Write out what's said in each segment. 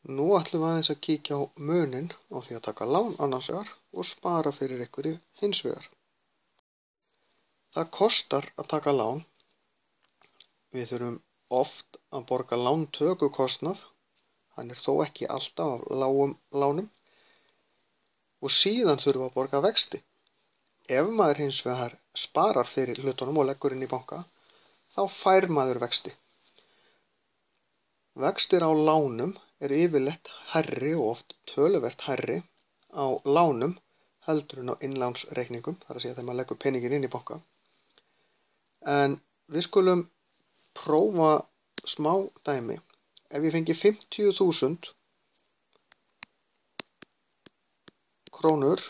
Nú ætlum við aðeins að kíkja á muninn á því að taka lán annars vegar og spara fyrir einhverju hins vegar. Það kostar að taka lán. Við þurfum oft að borga lántökukostnað, hann er þó ekki alltaf af lágum lánum, og síðan þurfum við að borga vexti. Ef maður hins vegar sparar fyrir hlutunum og leggur inn í banka, þá fær maður vexti. Vextir á lánum eru yfirleitt hærri og oft töluvert hærri á lánum heldur en á innlánsreikningum, þar að segja þegar maður leggur peningin inn í banka. En við skulum prófa smá dæmi. Ef ég fengi 50.000 krónur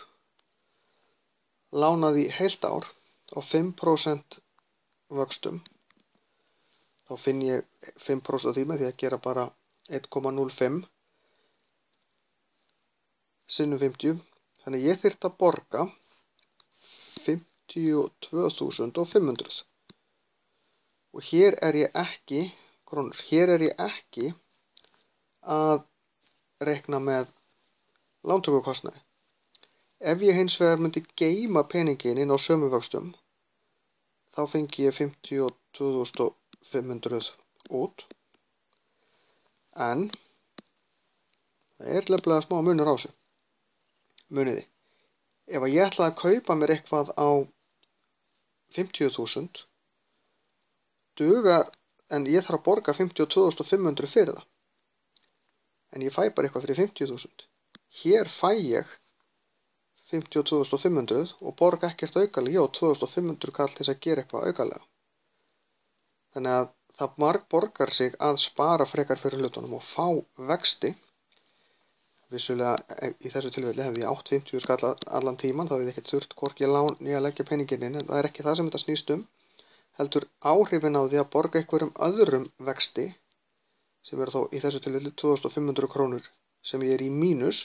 lánað í heilt ár á 5% vöxtum, þá finn ég 5% af því með því að gera bara 1,05 sinnum 50. Þannig ég þyrfti að borga 52.500. Og hér er ég ekki, krónur, hér er ég ekki að reikna með lántökukostnaði. Ef ég hins vegar myndi geyma peningin inn á sömu vöxtum, þá fengi ég 52.500 út. En það er nefnilega smá munur á þessu. Muniði. Ef ég ætlaði að kaupa mér eitthvað á 50.000 dugar, en ég þarf að borga 52.500 fyrir það. En ég fæ bara eitthvað fyrir 50.000. Hér fæ ég 52.500 og borga ekkert aukalega. Ég á 2.500 kall til þess að gera eitthvað aukalega. Þannig að það margborgar sig að spara frekar fyrir hlutunum og fá vexti. Vissulega í þessu tilfelli hefði ég átt 50 skall allan tíman, þá hefði ég ekkert þurft hvorki lán né að leggja peninginn inn, en það er ekki það sem þetta snýst um. Heldur áhrifin á því að borga einhverjum öðrum vexti, sem eru þó í þessu tilfelli 2.500 krónur sem ég er í mínus,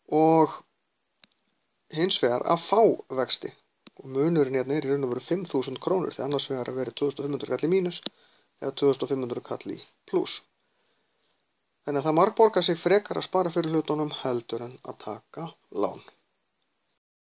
og hins vegar að fá vexti. Og munurinn hérna er í raun og veru 5.000 krónur, því annars vegar að vera 2.500 kall í mínus eða 2.500 kall í pluss. Þannig að það margborgar sig frekar að spara fyrir hlutunum heldur en að taka lán.